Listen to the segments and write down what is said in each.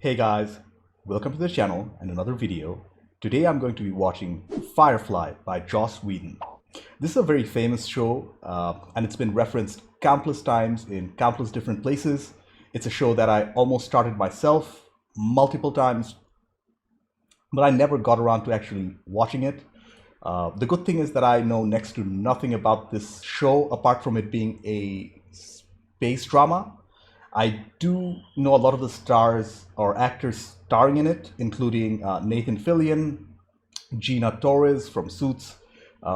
Hey guys, welcome to the channel and another video. Today I'm going to be watching Firefly by Joss Weadon. This is a very famous show and it's been referenced countless times in countless different places. It's a show that I almost started myself multiple times, but I never got around to actually watching it. The good thing is that I know next to nothing about this show apart from it being a space drama. I do know a lot of the stars or actors starring in it, including Nathan Fillion, Gina Torres from Suits,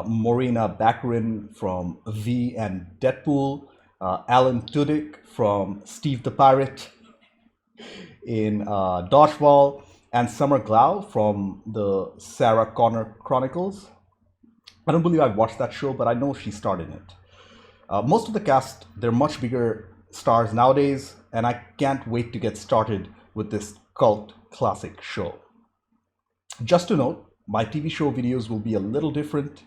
Morena Baccarin from V and Deadpool, Alan Tudyk from Steve the Pirate in Dodgeball, and Summer Glau from the Sarah Connor Chronicles. I don't believe I've watched that show, but I know she starred in it. Most of the cast, they're much bigger stars nowadays, and I can't wait to get started with this cult classic show. Just to note, my TV show videos will be a little different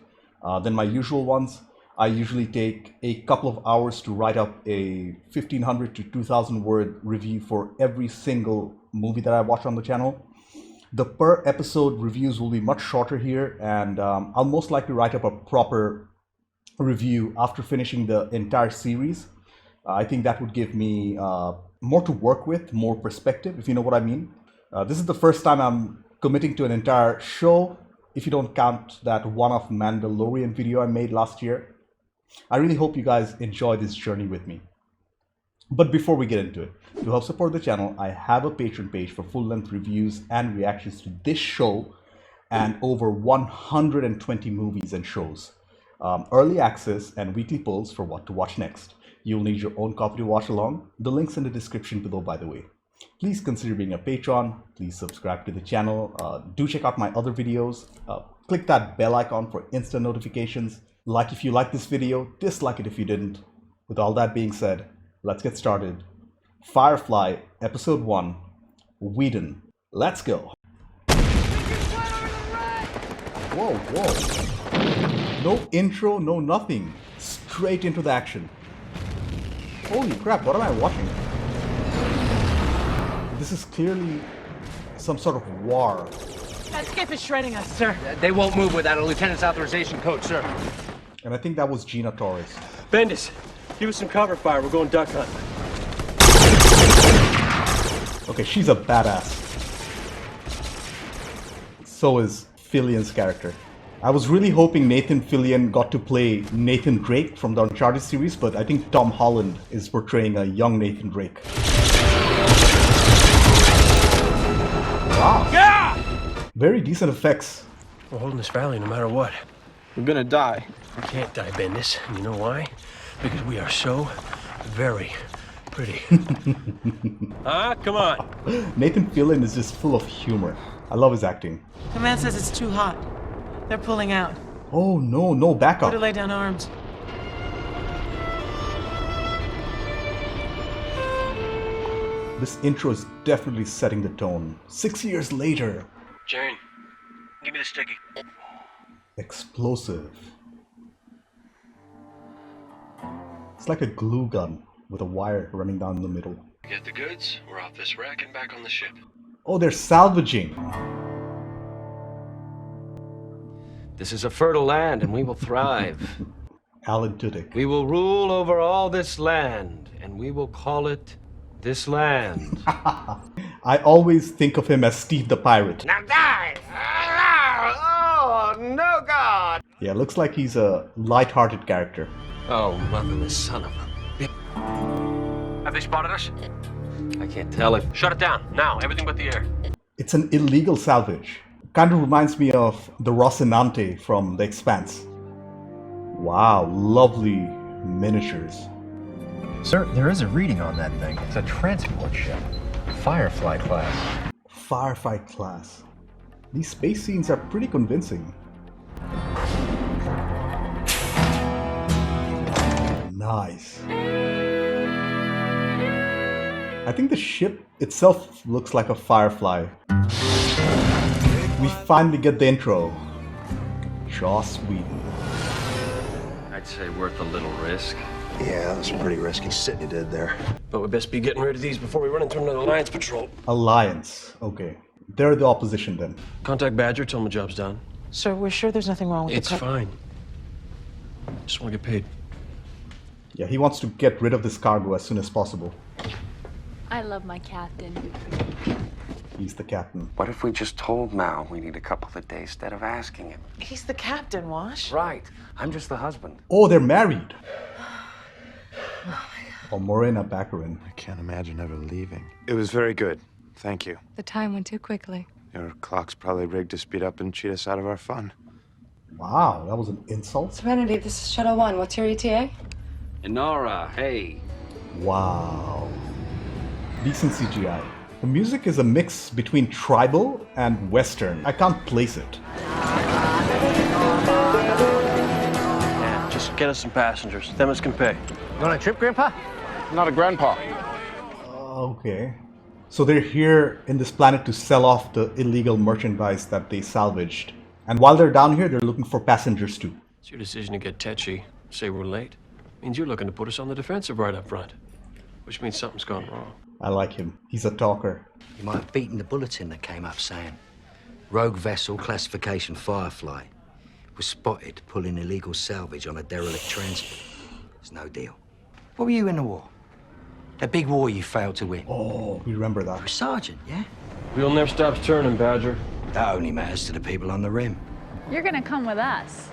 than my usual ones. I usually take a couple of hours to write up a 1500 to 2000 word review for every single movie that I watch on the channel. The per episode reviews will be much shorter here, and I'll most likely write up a proper review after finishing the entire series. I think that would give me more to work with, more perspective, if you know what I mean. This is the first time I'm committing to an entire show, if you don't count that one-off Mandalorian video I made last year. I really hope you guys enjoy this journey with me. But before we get into it, to help support the channel, I have a Patreon page for full-length reviews and reactions to this show and over 120 movies and shows. Early access and weekly polls for what to watch next. You'll need your own copy to watch along. The link's in the description below, by the way. Please consider being a patron. Please subscribe to the channel. Do check out my other videos. Click that bell icon for instant notifications. Like if you like this video, dislike it if you didn't. With all that being said, let's get started. Firefly, Episode 1, Weadon. Let's go. Whoa, whoa. No intro, no nothing. Straight into the action. Holy crap, what am I watching? This is clearly some sort of war. That skiff is shredding us, sir. They won't move without a lieutenant's authorization, Coach, sir. And I think that was Gina Torres. Bendis, give us some cover fire. We're going duck hunting. Okay, she's a badass. So is Fillion's character. I was really hoping Nathan Fillion got to play Nathan Drake from the Uncharted series, but I think Tom Holland is portraying a young Nathan Drake. Wow. Yeah! Very decent effects. We're holding this valley no matter what. We're gonna die. We can't die, Bendis. And you know why? Because we are so very pretty. Come on. Nathan Fillion is just full of humor. I love his acting. The man says it's too hot. They're pulling out. Oh no, no backup. Better lay down arms. This intro is definitely setting the tone. 6 years later. Jane, give me the sticky. Explosive. It's like a glue gun with a wire running down the middle. Get the goods, we're off this wreck and back on the ship. Oh, they're salvaging. This is a fertile land, and we will thrive. Alan Tudyk. We will rule over all this land, and we will call it this land. I always think of him as Steve the Pirate. Now die! Oh, no, God! Yeah, looks like he's a light-hearted character. Oh, motherless son of a... Have they spotted us? I can't tell if... Shut it down. Now, everything but the air. It's an illegal salvage. Kind of reminds me of the Rocinante from The Expanse. Wow, lovely miniatures. Sir, there is a reading on that thing. It's a transport ship. Firefly class. Firefly class. These space scenes are pretty convincing. Nice. I think the ship itself looks like a Firefly. We finally get the intro. Joss Weadon. I'd say worth a little risk. Yeah, that was pretty risky shit you did there. But we best be getting rid of these before we run into another Alliance patrol. Alliance. Okay. They're the opposition then. Contact Badger, tell him the job's done. Sir, we're sure there's nothing wrong with It's the fine. Just want to get paid. Yeah, he wants to get rid of this cargo as soon as possible. I love my captain. He's the captain. What if we just told Mal we need a couple of days instead of asking him? He's the captain, Wash. Right. I'm just the husband. Oh, they're married. Oh, Morena Baccarin. I can't imagine ever leaving. It was very good. Thank you. The time went too quickly. Your clock's probably rigged to speed up and cheat us out of our fun. Wow, that was an insult. Serenity, this is Shuttle 1. What's your ETA? Inara, hey. Wow. Decent CGI. The music is a mix between tribal and western. I can't place it. Yeah, just get us some passengers. Them as can pay. You on a trip, Grandpa? Not a grandpa. Okay. So they're here in this planet to sell off the illegal merchandise that they salvaged. And while they're down here, they're looking for passengers too. It's your decision to get tetchy. Say we're late. Means you're looking to put us on the defensive right up front. Which means something's gone wrong. I like him. He's a talker. You might have beaten the bulletin that came up saying rogue vessel classification Firefly was spotted pulling illegal salvage on a derelict transport. It's no deal. What were you in the war? That big war you failed to win. Oh, we remember You're a that. sergeant, yeah? Wheel never stops turning, Badger. That only matters to the people on the rim. You're gonna come with us.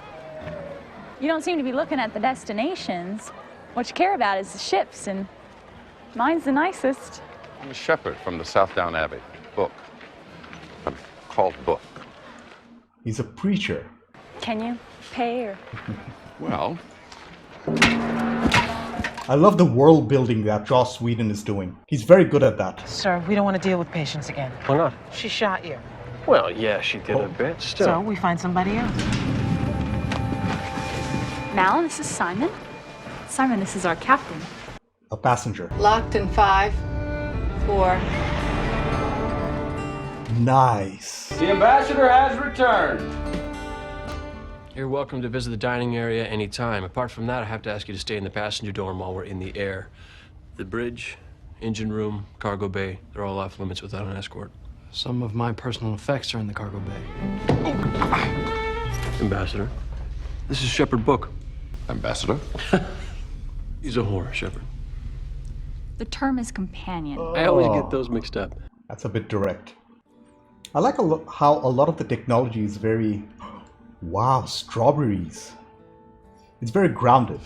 You don't seem to be looking at the destinations. What you care about is the ships, and mine's the nicest. I'm a shepherd from the Southdown Abbey. Book. I'm called Book. He's a preacher. Can you pay or? Well, I love the world building that Joss Weadon is doing. He's very good at that. Sir, we don't want to deal with patience again. Why not? She shot you. Well, yeah, she did a bit. Still. So we find somebody else. Mal, this is Simon. Simon, this is our captain. A passenger. Locked in 5, 4. Nice. The ambassador has returned. You're welcome to visit the dining area anytime. Apart from that, I have to ask you to stay in the passenger dorm while we're in the air. The bridge, engine room, cargo bay, they're all off limits without an escort. Some of my personal effects are in the cargo bay. Ambassador, this is Shepard Book. Ambassador? He's a whore, Shepard. The term is companion. I always get those mixed up. That's a bit direct. I like how a lot of the technology is very... Wow, strawberries. It's very grounded.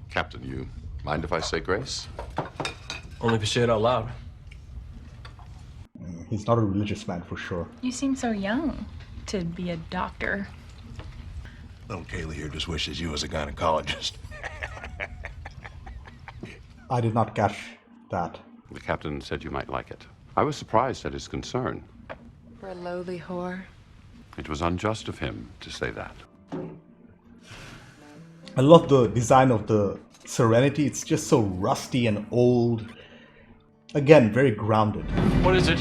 Captain, you mind if I say grace? Only if you say it out loud. He's not a religious man for sure. You seem so young to be a doctor. Little Kaylee here just wishes you was a gynecologist. I did not catch that. The captain said you might like it. I was surprised at his concern. For a lowly whore. It was unjust of him to say that. I love the design of the Serenity. It's just so rusty and old. Again, very grounded. What is it?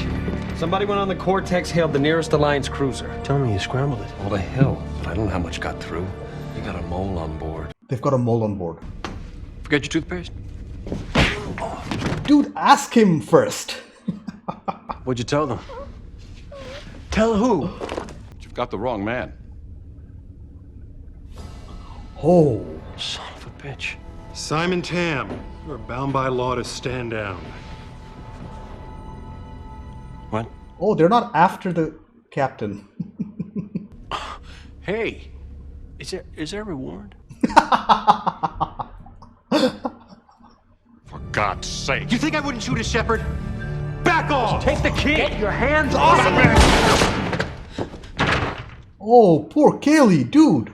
Somebody went on the Cortex, hailed the nearest Alliance cruiser. Tell me you scrambled it. Well, the hell, but I don't know how much got through. You got a mole on board. They've got a mole on board. Forget your toothpaste? Dude, ask him first. What'd you tell them? Tell who? You've got the wrong man. Oh. Son of a bitch. Simon Tam, you are bound by law to stand down. What? Oh, they're not after the captain. Hey, is there a reward? For God's sake. You think I wouldn't shoot a shepherd? Back off! Take the key! Get your hands off of me! Oh, poor Kaylee, dude.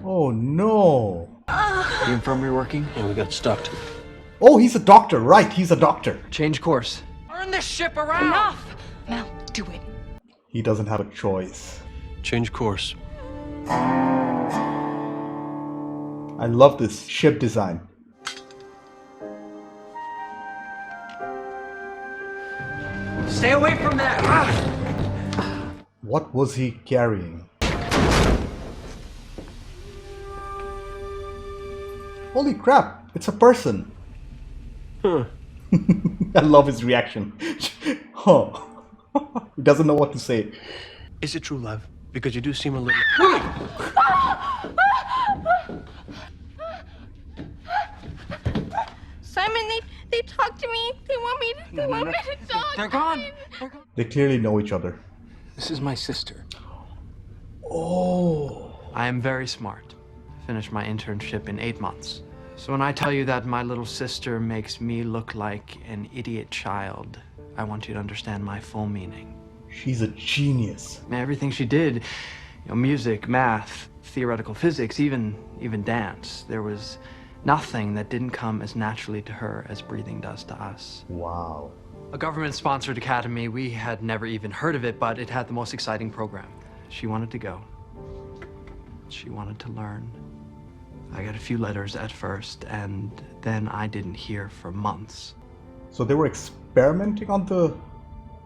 Oh no. The infirmary working? Yeah, we got stuck. Oh, he's a doctor, right? He's a doctor. Change course. Turn this ship around! Enough! Mal, do it. He doesn't have a choice. Change course. I love this ship design. Stay away from that! What was he carrying? Holy crap, it's a person. Huh. I love his reaction. Huh. He doesn't know what to say. Is it true love? Because you do seem a little... Simon, they talk to me. They want me to talk. They're gone. They clearly know each other. This is my sister. Oh. I am very smart. Finished my internship in 8 months. So when I tell you that my little sister makes me look like an idiot child, I want you to understand my full meaning. She's a genius. Everything she did, music, math, theoretical physics, even dance, there was nothing that didn't come as naturally to her as breathing does to us. Wow. A government-sponsored academy, we had never even heard of it, but it had the most exciting program. She wanted to go. She wanted to learn. I got a few letters at first, and then I didn't hear for months. So they were experimenting on the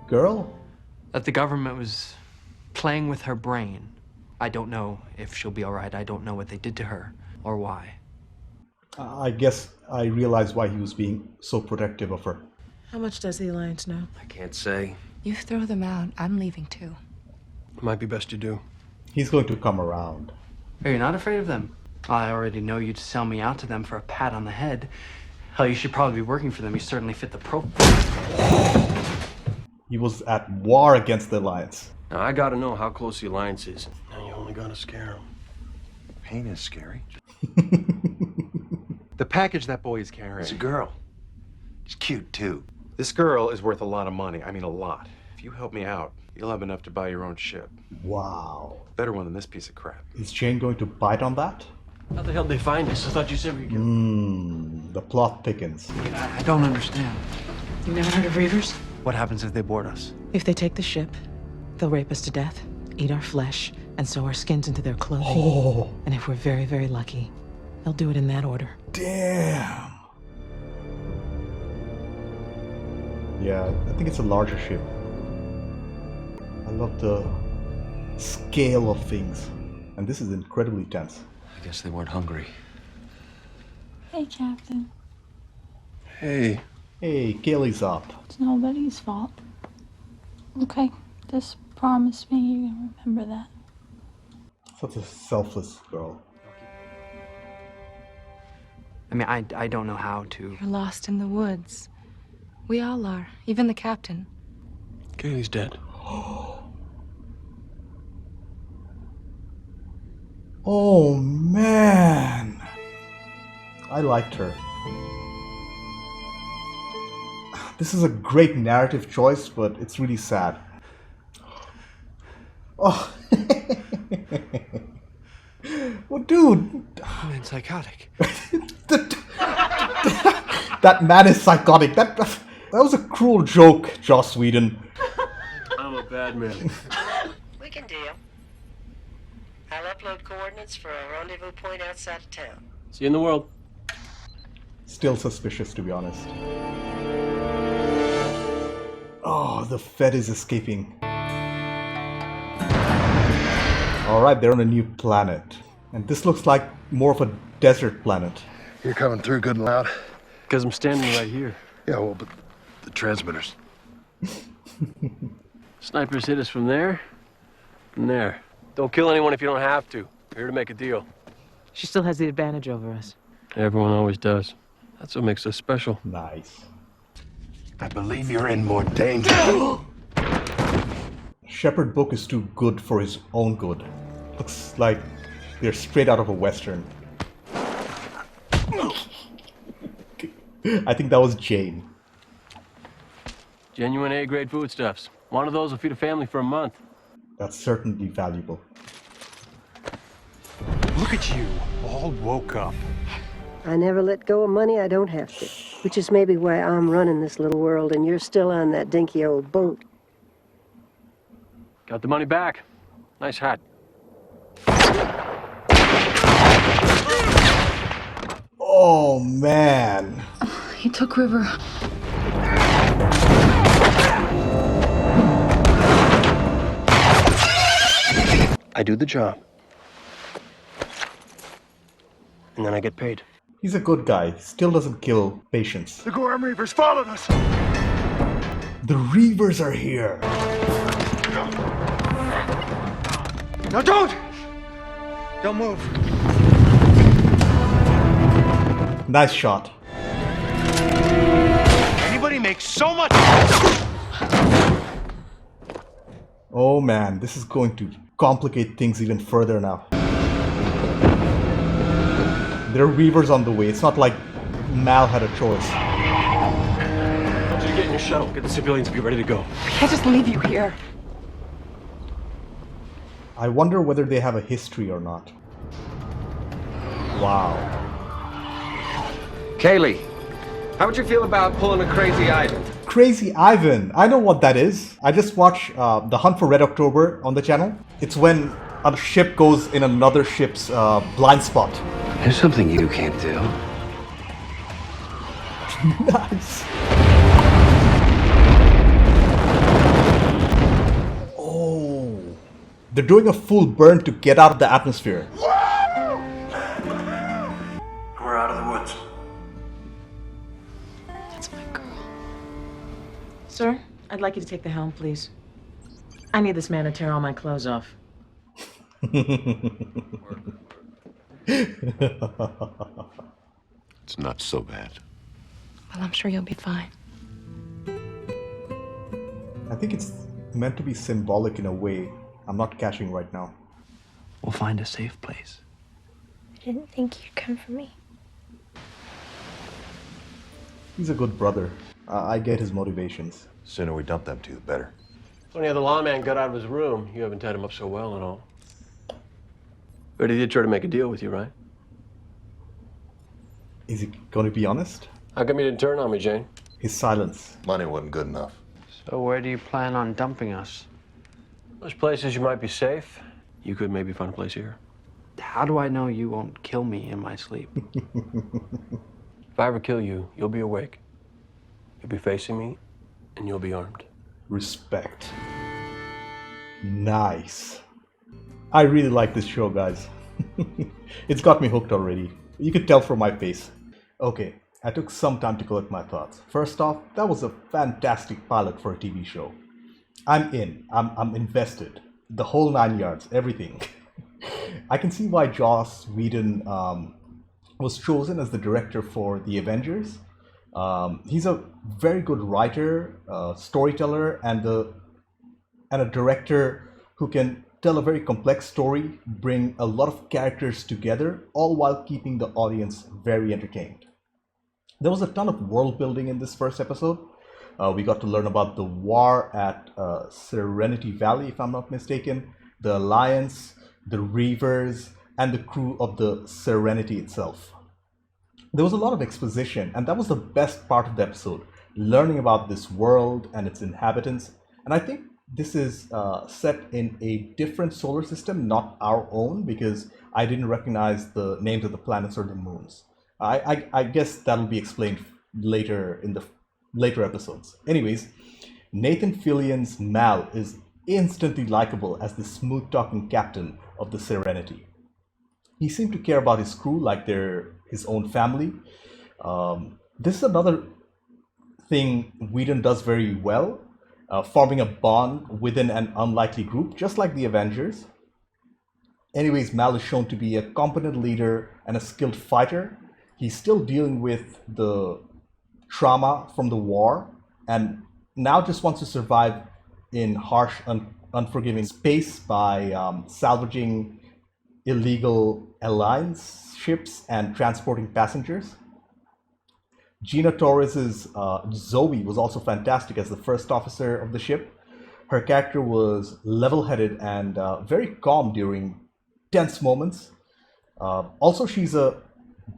girl? That the government was playing with her brain. I don't know if she'll be all right. I don't know what they did to her or why. I guess I realized why he was being so protective of her. How much does the Alliance know? I can't say. You throw them out, I'm leaving too. Might be best you do. He's going to come around. Are you not afraid of them? I already know you'd sell me out to them for a pat on the head. Hell, you should probably be working for them. You certainly fit the profile. He was at war against the Alliance. Now, I gotta know how close the Alliance is. Now, you only gotta scare him. Pain is scary. The package that boy is carrying. It's a girl. She's cute, too. This girl is worth a lot of money. I mean, a lot. If you help me out, you'll have enough to buy your own ship. Wow. Better one than this piece of crap. Is Jane going to bite on that? How the hell did they find us? I thought you said we could... The plot thickens. I don't understand. You never heard of Reavers? What happens if they board us? If they take the ship, they'll rape us to death, eat our flesh, and sew our skins into their clothing. Oh. And if we're very, very lucky, they'll do it in that order. Damn. Yeah, I think it's a larger ship. I love the scale of things. And this is incredibly tense. I guess they weren't hungry. Hey, Captain. Hey. Hey, Kaylee's up. It's nobody's fault. Okay, just promise me you're gonna remember that. Such a selfless girl. I mean, I don't know how to. You're lost in the woods. We all are, even the captain. Kaylee's dead. Oh man, I liked her. This is a great narrative choice, but it's really sad. Oh, well, dude, I'm psychotic. that man is psychotic. That was a cruel joke, Joss Weadon. I'm a bad man. We can deal. I'll upload coordinates for a rendezvous point outside of town. See you in the world. Still suspicious, to be honest. Oh, the Fed is escaping. Alright, they're on a new planet. And this looks like more of a desert planet. You're coming through good and loud. Because I'm standing right here. Yeah, well, but the transmitters. Snipers hit us from there, and there. Don't kill anyone if you don't have to. We're here to make a deal. She still has the advantage over us. Everyone always does. That's what makes us special. Nice. I believe you're in more danger. Shepherd Book is too good for his own good. Looks like they're straight out of a Western. I think that was Jane. Genuine A-grade foodstuffs. One of those will feed a family for a month. That's certainly valuable. Look at you, all woke up. I never let go of money I don't have to, which is maybe why I'm running this little world and you're still on that dinky old boat. Got the money back. Nice hat. Oh man. He took River. I do the job. And then I get paid. He's a good guy. Still doesn't kill patients. The Gorham Reavers followed us! The Reavers are here! No, don't! Don't move. Nice shot. Anybody makes so much... Oh man, this is going to complicate things even further now. There are Reavers on the way. It's not like Mal had a choice. I want you to get in your shuttle. Get the civilians to be ready to go. I can't just leave you here. I wonder whether they have a history or not. Wow. Kaylee, how would you feel about pulling a crazy Ivan? Crazy Ivan! I know what that is. I just watched The Hunt for Red October on the channel. It's when a ship goes in another ship's blind spot. There's something you can't do. Nice. Oh. They're doing a full burn to get out of the atmosphere. We're out of the woods. That's my girl. Sir, I'd like you to take the helm, please. I need this man to tear all my clothes off. It's not so bad. Well, I'm sure you'll be fine. I think it's meant to be symbolic in a way I'm not catching right now. We'll find a safe place. I didn't think you'd come for me. He's a good brother. I get his motivations. Sooner we dump them two, the better. When the lawman got out of his room, you haven't tied him up so well and all. But he did try to make a deal with you, right? Is he going to be honest? How come you didn't turn on me, Jane? His silence. Money wasn't good enough. So where do you plan on dumping us? There's places you might be safe. You could maybe find a place here. How do I know you won't kill me in my sleep? If I ever kill you, you'll be awake. You'll be facing me, and you'll be armed. Respect. Nice. I really like this show, guys. It's got me hooked already. You could tell from my face. Okay, I took some time to collect my thoughts. First off, that was a fantastic pilot for a TV show. I'm in. I'm invested. The whole 9 yards, everything. I can see why Joss Weadon was chosen as the director for the Avengers. He's a very good writer, storyteller, and a director who can tell a very complex story, bring a lot of characters together, all while keeping the audience very entertained. There was a ton of world building in this first episode. We got to learn about the war at Serenity Valley, if I'm not mistaken, the Alliance, the Reavers, and the crew of the Serenity itself. There was a lot of exposition, and that was the best part of the episode, learning about this world and its inhabitants. And I think this is set in a different solar system, not our own, because I didn't recognize the names of the planets or the moons. I guess that'll be explained later in the later episodes. Anyways, Nathan Fillion's Mal is instantly likable as the smooth-talking captain of the Serenity. He seemed to care about his crew like they're his own family. This is another thing Whedon does very well, forming a bond within an unlikely group, just like the Avengers. Anyways, Mal is shown to be a competent leader and a skilled fighter. He's still dealing with the trauma from the war and now just wants to survive in harsh, unforgiving space by salvaging illegal Alliance ships and transporting passengers. Gina Torres's Zoe was also fantastic as the first officer of the ship. Her character was level-headed and very calm during tense moments. Also, she's a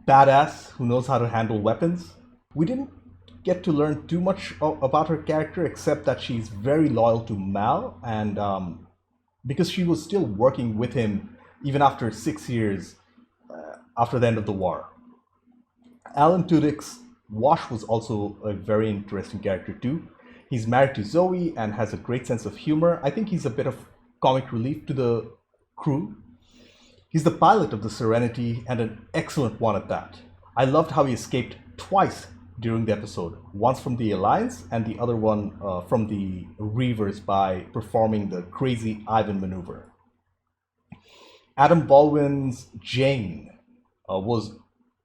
badass who knows how to handle weapons. We didn't get to learn too much about her character except that she's very loyal to Mal, and because she was still working with him even after 6 years after the end of the war. Alan Tudyk's Wash was also a very interesting character too. He's married to Zoe and has a great sense of humor. I think he's a bit of comic relief to the crew. He's the pilot of the Serenity and an excellent one at that. I loved how he escaped twice during the episode, once from the Alliance and the other one from the Reavers by performing the crazy Ivan maneuver. Adam Baldwin's Jane was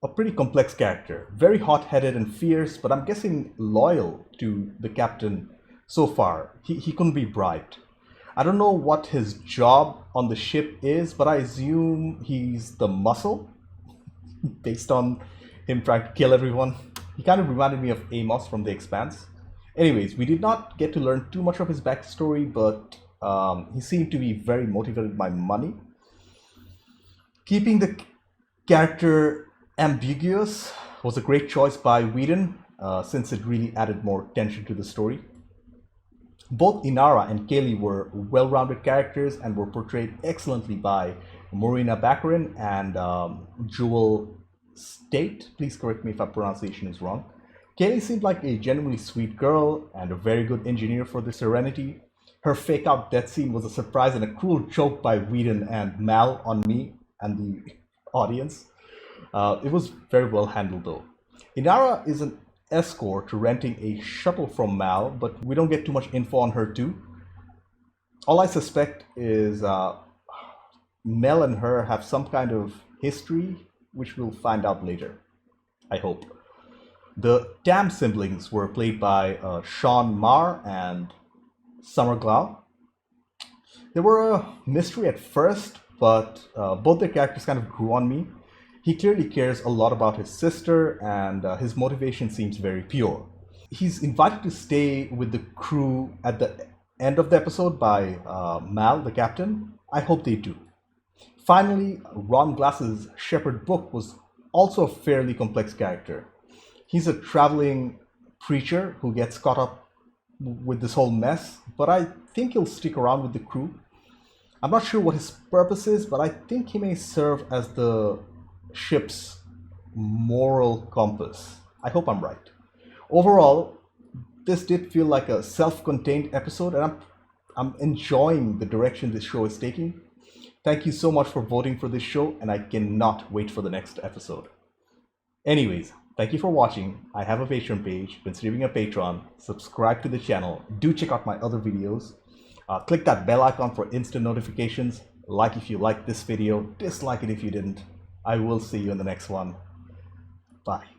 a pretty complex character, very hot-headed and fierce, but I'm guessing loyal to the captain so far. He couldn't be bribed. I don't know what his job on the ship is, but I assume he's the muscle, based on him trying to kill everyone. He kind of reminded me of Amos from The Expanse. Anyways, we did not get to learn too much of his backstory, but he seemed to be very motivated by money. Keeping the character ambiguous was a great choice by Weadon, since it really added more tension to the story. Both Inara and Kaylee were well-rounded characters and were portrayed excellently by Marina Baccarin and Jewel State. Please correct me if our pronunciation is wrong. Kaylee seemed like a genuinely sweet girl and a very good engineer for the Serenity. Her fake-out death scene was a surprise and a cruel joke by Weadon and Mal on me and the audience. It was very well handled though. Inara is an escort renting a shuttle from Mal, but we don't get too much info on her too. All I suspect is Mel and her have some kind of history, which we'll find out later, I hope. The Tam siblings were played by Sean Marr and Summer Glau. They were a mystery at first, but both their characters kind of grew on me. He clearly cares a lot about his sister, and his motivation seems very pure. He's invited to stay with the crew at the end of the episode by Mal, the captain. I hope they do. Finally, Ron Glass's Shepherd Book was also a fairly complex character. He's a traveling preacher who gets caught up with this whole mess, but I think he'll stick around with the crew. I'm not sure what his purpose is, but I think he may serve as the ship's moral compass. I hope I'm right. Overall, this did feel like a self-contained episode, and I'm enjoying the direction this show is taking. Thank you so much for voting for this show, and I cannot wait for the next episode. Anyways, thank you for watching. I have a Patreon page, considering a patron. Subscribe to the channel. Do check out my other videos. Click that bell icon for instant notifications. Like if you liked this video, dislike it if you didn't. I will see you in the next one. Bye.